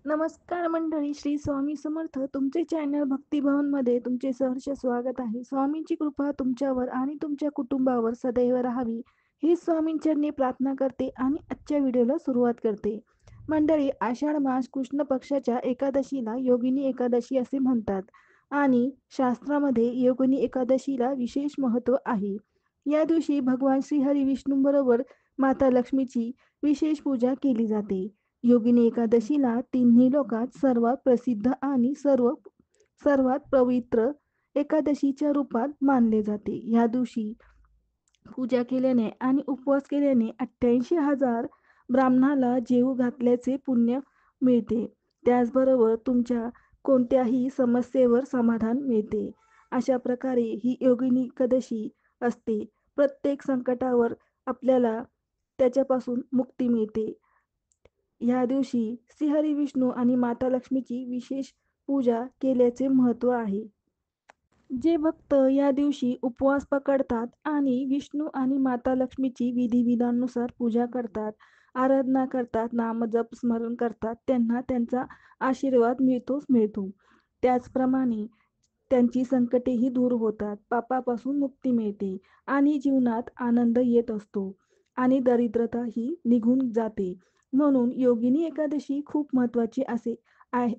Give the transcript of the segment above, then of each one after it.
नमस्कार मंडळी, श्री स्वामी समर्थ. तुमचे चॅनल भक्तिभवनमध्ये तुमचे सहर्ष स्वागत आहे. स्वामींची कृपा तुमच्यावर आणि तुमच्या कुटुंबावर सदैव राहावी ही स्वामींचरणी प्रार्थना करते आणि आजच्या व्हिडिओला सुरुवात करते. मंडळी, आषाढ मास कृष्ण पक्षाच्या एकादशीला योगिनी एकादशी असे म्हणतात आणि शास्त्रामध्ये योगिनी एकादशीला विशेष महत्त्व आहे. या दिवशी भगवान श्रीहरी विष्णूंबरोबर माता लक्ष्मीची विशेष पूजा केली जाते. योगिनी एकादशीला तिन्ही लोकात सर्वात प्रसिद्ध आणि सर्वात पवित्र एकादशीच्या रूपात मानले जाते. या दिवशी पूजा केल्याने आणि उपवास केल्याने 88,000 ब्राह्मणाला जेवू घातल्याचे पुण्य मिळते. त्याचबरोबर तुमच्या कोणत्याही समस्येवर समाधान मिळते. अशा प्रकारे ही योगिनी एकादशी असते. प्रत्येक संकटावर आपल्याला त्याच्यापासून मुक्ती मिळते. या दिवशी श्रीहरी विष्णू आणि माता लक्ष्मीची विशेष पूजा केल्याचे महत्त्व आहे. जे भक्त या दिवशी उपवास पकडतात आणि विष्णू आणि माता लक्ष्मीची विधिविधानानुसार पूजा करतात, आराधना करतात, नामजप स्मरण करतात, त्यांना त्यांचा आशीर्वाद मिळतोच मिळतो. त्याचप्रमाणे त्यांची संकटेही दूर होतात, पापापासून मुक्ती मिळते आणि जीवनात आनंद येत असतो आणि दरिद्रताही निघून जाते. म्हणून योगिनी एकादशी खूप महत्त्वाची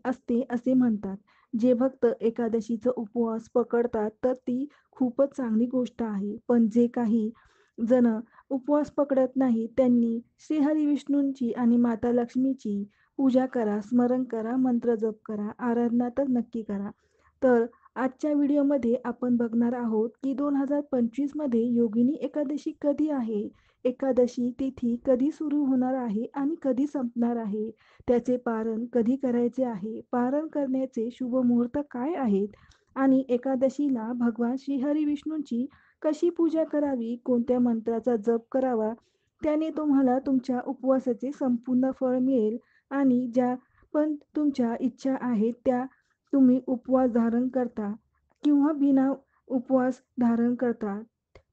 असते असे म्हणतात. जे भक्त एकादशीचा उपवास पकडतात तर ती खूपच चांगली गोष्ट आहे. पण जे काही जण उपवास पकडत नाही त्यांनी श्रीहरी विष्णूंची आणि माता लक्ष्मीची पूजा करा, स्मरण करा, मंत्र जप करा, आराधना तर नक्की करा. तर आजच्या व्हिडिओमध्ये आपण बघणार आहोत की 2025 मध्ये योगिनी एकादशी कधी आहे, एकादशी तिथी कधी सुरू होणार आहे आणि कधी संपणार आहे, त्याचे पारण कधी करायचे आहे, पारण करण्याचे शुभ मुहूर्त काय आहेत आणि एकादशीला भगवान श्रीहरी विष्णूंची कशी पूजा करावी, कोणत्या मंत्राचा जप करावा, त्याने तुम्हाला तुमच्या उपवासाचे संपूर्ण फळ मिळेल आणि ज्या पण तुमच्या इच्छा आहेत त्या तुम्ही उपवास धारण करता किंवा बिना उपवास धारण करता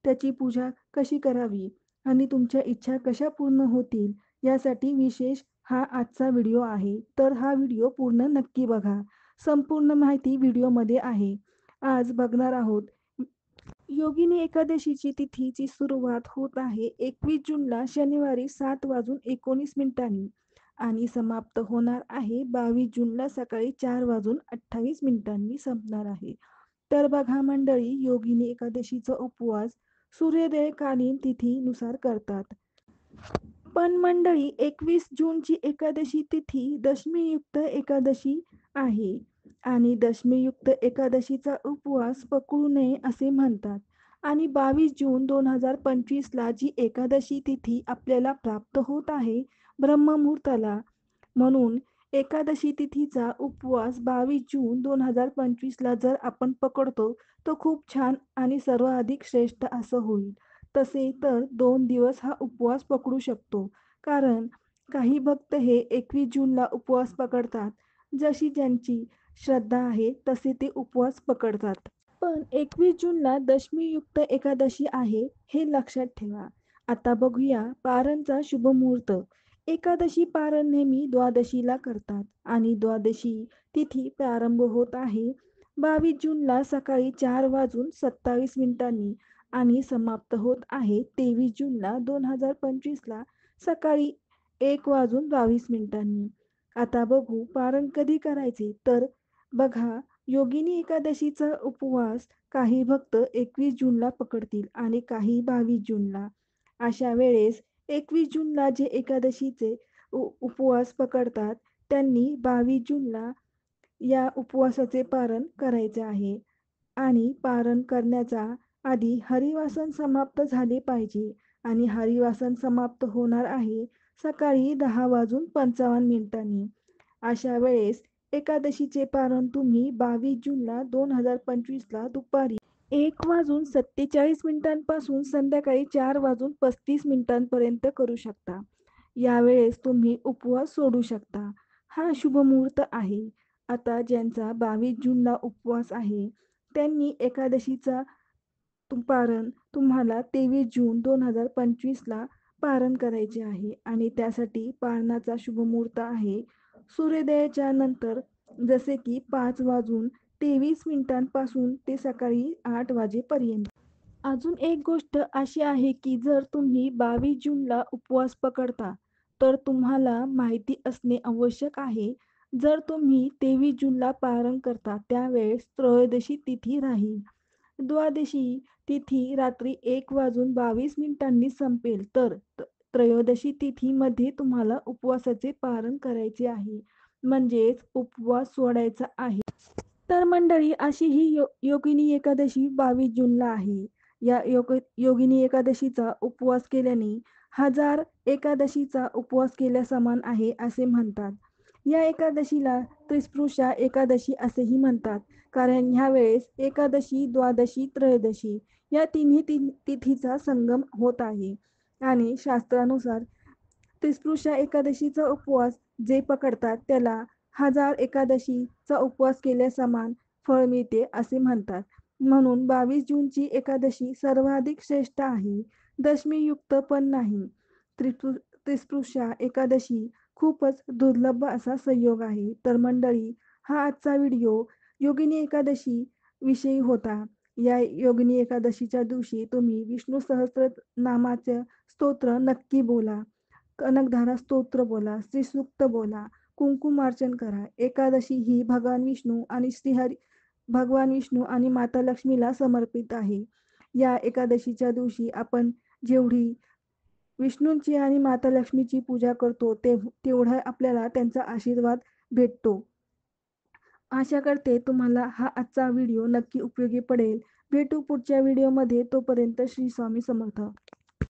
त्याची पूजा कशी करावी आणि तुमच्या इच्छा कशा पूर्ण होतील यासाठी विशेष हा आजचा व्हिडिओ आहे. तर हा व्हिडिओ पूर्ण नक्की बघा. संपूर्ण माहिती व्हिडिओमध्ये आहे. आज बघणार आहोत योगिनी एकादशीची तिथीची सुरुवात होत आहे 21 जूनला शनिवारी 7:19 आणि समाप्त होणार आहे 22 जूनला सकाळी 4:28 संपणार आहे. तर बघा मंडळी, योगिनी एकादशीचा उपवास सूर्योदयकालीन तिथीनुसार करतात. पण मंडळी, 21 जूनची एकादशी तिथी दशमीयुक्त एकादशी आहे आणि दशमीयुक्त एकादशीचा उपवास पकडू नये असे म्हणतात. आणि 22 जून 2025ला जी एकादशी तिथी आपल्याला प्राप्त होत आहे ब्रह्ममुहूर्ताला, म्हणून एकादशी तिथीचा उपवास 22 जून 2025ला जर आपण पकडतो तर खूप छान आणि सर्वाधिक श्रेष्ठ असं होईल. तसे तर 2 दिवस हा उपवास पकडू शकतो. कारण काही भक्त हे 21 जूनला उपवास पकडतात. जशी ज्यांची श्रद्धा आहे तसे ते उपवास पकडतात. पण 21 जूनला दशमीयुक्त एकादशी आहे हे लक्षात ठेवा. आता बघूया पारणचा शुभ मुहूर्त. एकादशी पारण नेहमी द्वादशीला करतात आणि द्वादशी तिथी प्रारंभ होत आहे 22 जूनला सकाळी 4:27 आणि समाप्त होत आहे 23 जूनला 2025ला सकाळी 1:22. आता बघू पारण कधी करायचे. तर बघा, योगिनी एकादशीचा उपवास काही भक्त 21 जूनला पकडतील आणि काही 22 जूनला. अशा वेळेस 21 जूनला जे एकादशीचे उपवास पकडतात त्यांनी 22 जूनला या उपवासाचे पारण करायचे आहे आणि पारण करण्याचा आधी हरिवासन समाप्त झाले पाहिजे आणि हरिवासन समाप्त होणार आहे सकाळी 10:55. अशा वेळेस एकादशीचे पारण तुम्ही 22 जूनला 2025ला दुपारी 1:47 पासून संध्याकाळी 4:35 करू शकता. यावेळेस तुम्ही उपवास सोडू शकता. हा शुभ मुहूर्त आहे. आता ज्यांचा 22 जूनला उपवास आहे त्यांनी एकादशीचा पारण तुम्हाला 23 जून 2025ला पारण करायचे आहे आणि त्यासाठी पारणाचा शुभ मुहूर्त आहे सूर्योदयाच्या नंतर, जसे की 5:23 ते सकाळी 8 वाजेपर्यंत. अजून एक गोष्ट अशी आहे की जर तुम्ही 22 जूनला उपवास पकडता, तर तुम्हाला माहिती असणे आवश्यक आहे, जर तुम्ही 23 जूनला पारण करता त्यावेळेस त्रयोदशी तिथी राहील. द्वादशी तिथी रात्री 1:22 संपेल, तर त्रयोदशी तिथीमध्ये तुम्हाला उपवासाचे पारण करायचे आहे, म्हणजेच उपवास सोडायचा आहे. तर मंडळी, अशी ही योगिनी एकादशी 22 जूनला आहे. या योगिनी एकादशीचा उपवास केल्याने हजार एकादशीचा उपवास केल्यासमान आहे असे म्हणतात. या एकादशीला त्रिस्पुषा एकादशी असेही म्हणतात, कारण ह्यावेळेस एकादशी, द्वादशी, त्रयोदशी या तिन्ही तिथीचा संगम होत आहे. आणि शास्त्रानुसार त्रिस्पुषा एकादशीचा उपवास जे पकडतात त्याला हजार एकादशीचा उपवास केल्यासमान फळ मिळते असे म्हणतात. म्हणून 22 जूनची एकादशी सर्वाधिक श्रेष्ठ आहे. दशमीयुक्त पण नाही. त्रिस्पुषा एकादशी खूपच दुर्लभ असा संयोग आहे. तर मंडळी, हा आजचा व्हिडिओ योगिनी एकादशी विषयी होता. या योगिनी एकादशीच्या दिवशी तुम्ही विष्णू सहस्त्रनामाचे स्तोत्र नक्की बोला. कनकधारा स्तोत्र बोला, श्रीसूक्त बोला, कुंकुमार्चन करा. एकादशी ही भगवान विष्णू आणि माता लक्ष्मीला समर्पित आहे. या एकादशीच्या दिवशी आपण जेवढी विष्णूंची आणि माता लक्ष्मीची पूजा करतो तेवढा आपल्याला त्यांचा आशीर्वाद भेटतो. आशा करते तुम्हाला हा आजचा व्हिडिओ नक्की उपयोगी पडेल. भेटू पुढच्या व्हिडिओमध्ये. तोपर्यंत श्री स्वामी समर्थ.